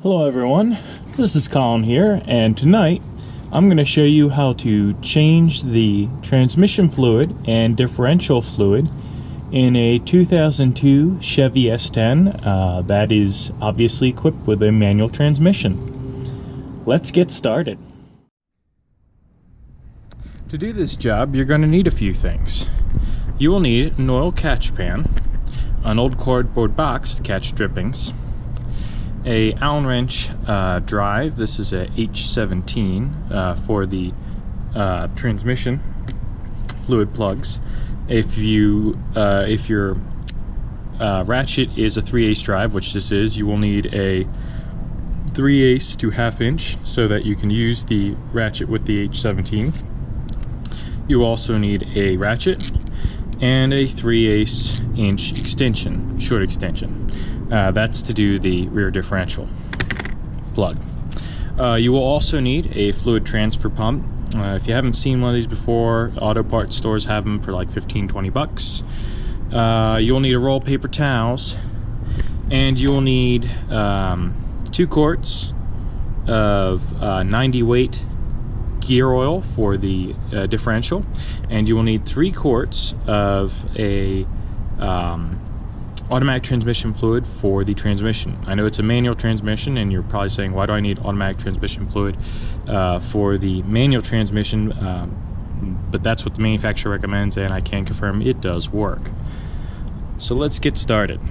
Hello everyone, this is Colin here, and tonight I'm going to show you how to change the transmission fluid and differential fluid in a 2002 Chevy S10 that is obviously equipped with a manual transmission. Let's get started. To do this job, you're going to need a few things. You will need an oil catch pan, an old cardboard box to catch drippings, a Allen wrench drive. This is a H17 for the transmission fluid plugs. If your ratchet is a 3/8 drive, which this is, you will need a 3/8 to 1/2 inch so that you can use the ratchet with the H17. You also need a ratchet and a 3/8 inch extension, short extension. That's to do the rear differential plug. You will also need a fluid transfer pump. If you haven't seen one of these before, auto parts stores have them for like 15-20 bucks. You'll need a roll of paper towels, and you'll need 2 quarts of 90 weight gear oil for the differential, and you will need 3 quarts of a automatic transmission fluid for the transmission. I know it's a manual transmission, and you're probably saying, why do I need automatic transmission fluid for the manual transmission? But that's what the manufacturer recommends, and I can confirm it does work. So let's get started.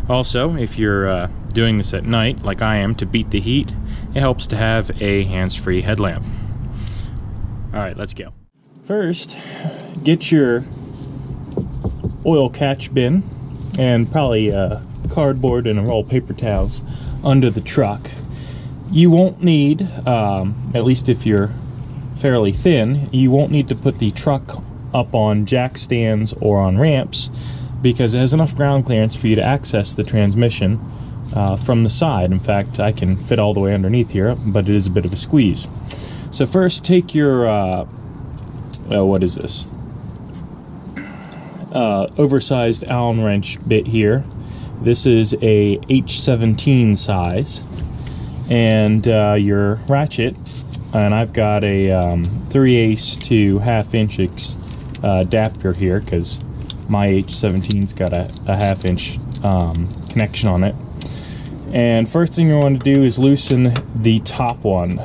Also, if you're doing this at night, like I am, to beat the heat, it helps to have a hands-free headlamp. Alright, let's go. First, get your oil catch bin and probably cardboard and a roll of paper towels under the truck. You won't need, at least if you're fairly thin, you won't need to put the truck up on jack stands or on ramps, because it has enough ground clearance for you to access the transmission from the side. In fact, I can fit all the way underneath here, but it is a bit of a squeeze. So first, take your, what is this? Oversized Allen wrench bit here. This is a H17 size, and your ratchet, and I've got a 3/8 to 1/2 inch adapter here because my H17's got a 1/2 inch connection on it. And first thing you want to do is loosen the top one.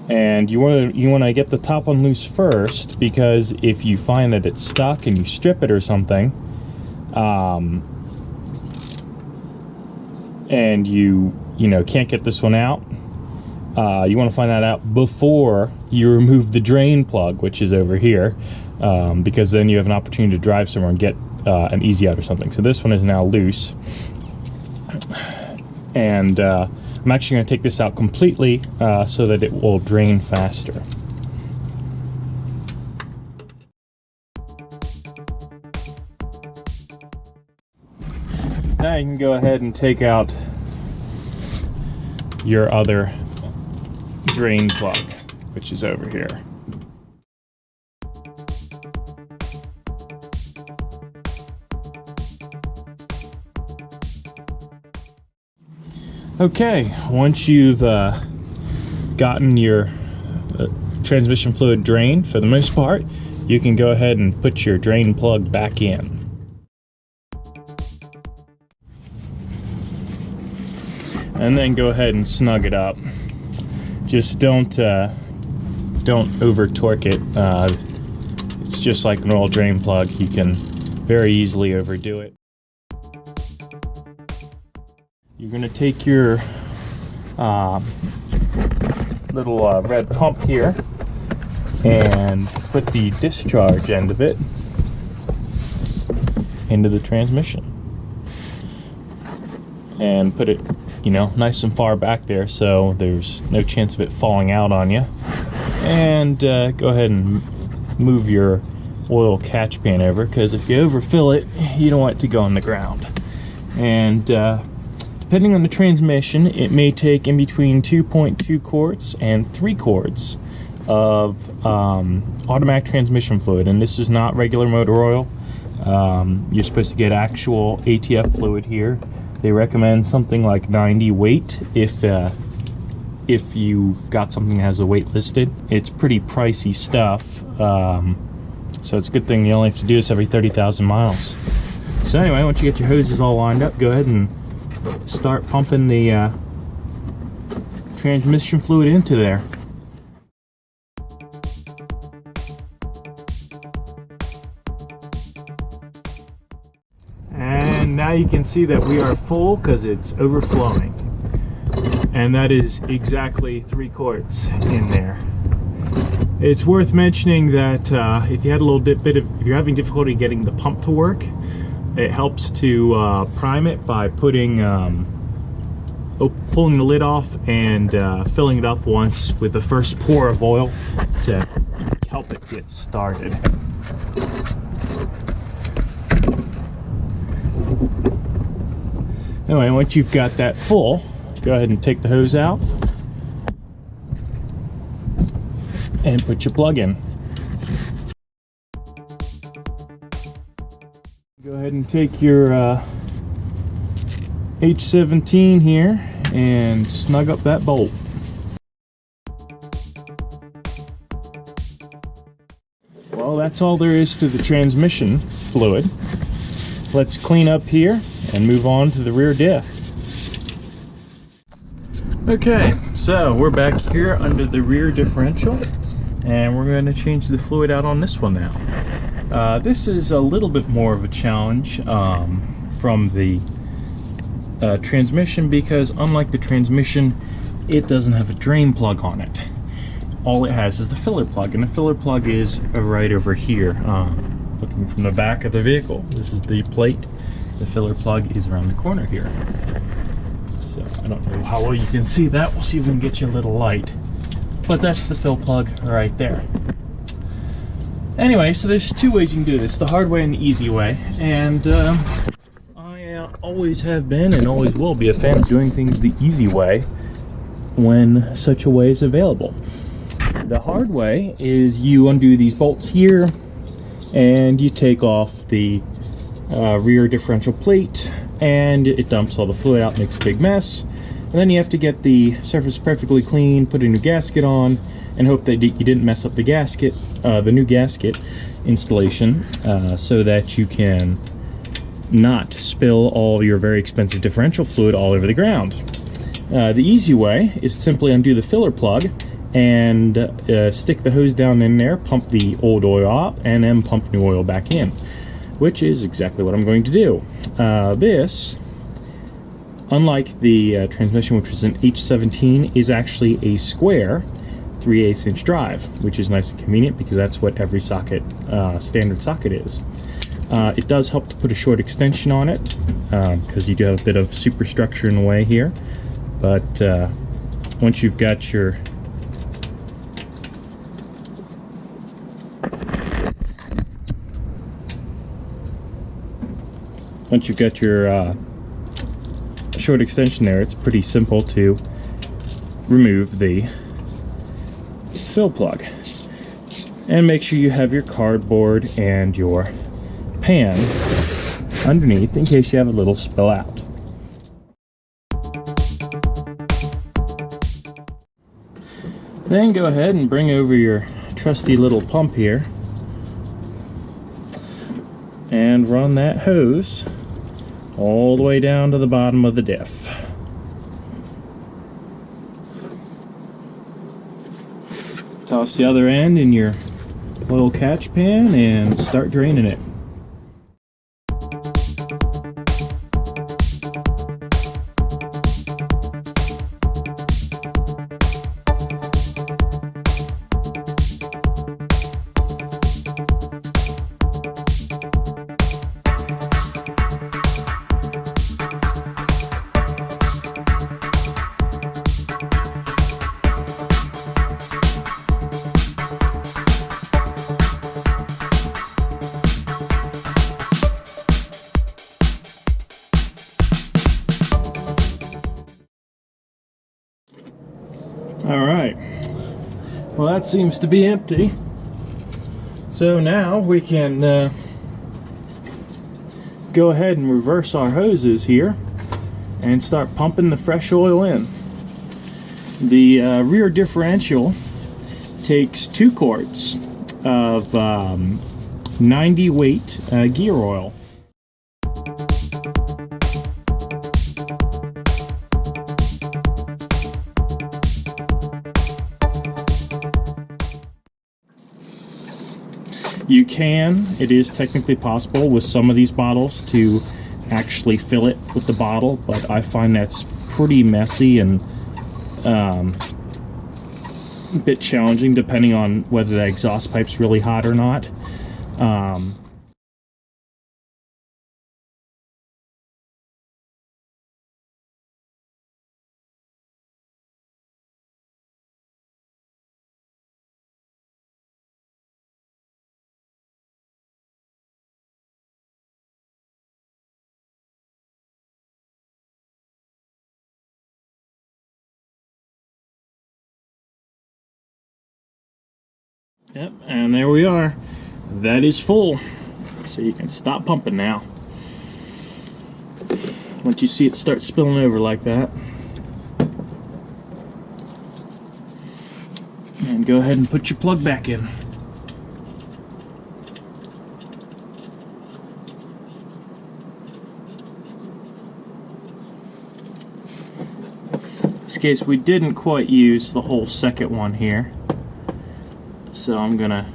And you want to get the top one loose first, because if you find that it's stuck and you strip it or something, and you can't get this one out, you want to find that out before you remove the drain plug, which is over here, because then you have an opportunity to drive somewhere and get an easy out or something. So this one is now loose, and I'm actually going to take this out completely so that it will drain faster. Now you can go ahead and take out your other drain plug, which is over here. Okay, once you've gotten your transmission fluid drained, for the most part, you can go ahead and put your drain plug back in. And then go ahead and snug it up. Just don't over torque it. It's just like an oil drain plug. You can very easily overdo it. You're going to take your little red pump here and put the discharge end of it into the transmission. And put it, nice and far back there so there's no chance of it falling out on you. And go ahead and move your oil catch pan over, because if you overfill it, you don't want it to go on the ground. And depending on the transmission, it may take in between 2.2 quarts and 3 quarts of automatic transmission fluid. And this is not regular motor oil. You're supposed to get actual ATF fluid here. They recommend something like 90 weight if you've got something that has a weight listed. It's pretty pricey stuff, so it's a good thing you only have to do this every 30,000 miles. So anyway, once you get your hoses all lined up, go ahead and start pumping the transmission fluid into there. And now you can see that we are full because it's overflowing. And that is exactly 3 quarts in there. It's worth mentioning that if you had a little bit of, if you're having difficulty getting the pump to work, it helps to prime it by putting, pulling the lid off and filling it up once with the first pour of oil to help it get started. Anyway, once you've got that full, go ahead and take the hose out and put your plug in. Go ahead and take your H17 here and snug up that bolt. Well, that's all there is to the transmission fluid. Let's clean up here and move on to the rear diff. Okay, so we're back here under the rear differential, and we're going to change the fluid out on this one now. This is a little bit more of a challenge from the transmission, because unlike the transmission, it doesn't have a drain plug on it. All it has is the filler plug, and the filler plug is right over here, looking from the back of the vehicle. This is the plate. The filler plug is around the corner here. So I don't know how well you can see that. We'll see if we can get you a little light. But that's the fill plug right there. Anyway, so there's 2 ways you can do this, the hard way and the easy way. And I always have been and always will be a fan of doing things the easy way when such a way is available. The hard way is you undo these bolts here and you take off the rear differential plate, and it dumps all the fluid out, makes a big mess. And then you have to get the surface perfectly clean, put a new gasket on, and hope that you didn't mess up the gasket, the new gasket installation, so that you can not spill all your very expensive differential fluid all over the ground. The easy way is to simply undo the filler plug and stick the hose down in there, pump the old oil out, and then pump new oil back in, which is exactly what I'm going to do. This, unlike the transmission, which is an H17, is actually a square 3/8 inch drive, which is nice and convenient because that's what every socket, standard socket is. It does help to put a short extension on it because you do have a bit of superstructure in the way here, but once you've got your short extension there, it's pretty simple to remove the fill plug. And make sure you have your cardboard and your pan underneath in case you have a little spill out. Then go ahead and bring over your trusty little pump here and run that hose all the way down to the bottom of the diff. Toss the other end in your little catch pan and start draining it. Alright, well that seems to be empty. So now we can go ahead and reverse our hoses here and start pumping the fresh oil in. The rear differential takes 2 quarts of 90 weight gear oil. You can, it is technically possible with some of these bottles to actually fill it with the bottle, but I find that's pretty messy and a bit challenging depending on whether the exhaust pipe's really hot or not. Yep, and there we are. That is full. So you can stop pumping now. Once you see it start spilling over like that. And go ahead and put your plug back in. In this case, we didn't quite use the whole second one here. So I'm gonna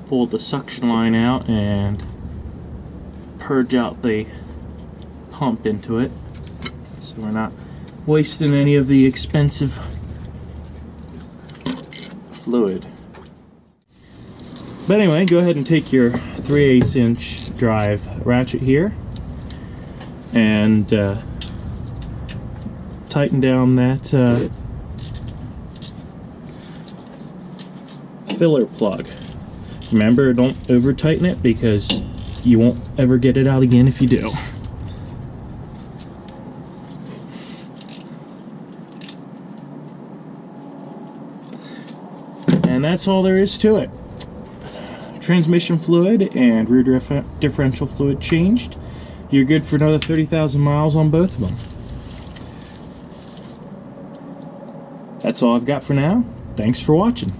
pull the suction line out and purge out the pump into it, so we're not wasting any of the expensive fluid. But anyway, go ahead and take your 3/8 inch drive ratchet here and tighten down that filler plug. Remember, don't over tighten it because you won't ever get it out again if you do. And that's all there is to it. Transmission fluid and rear differential fluid changed. You're good for another 30,000 miles on both of them. That's all I've got for now. Thanks for watching.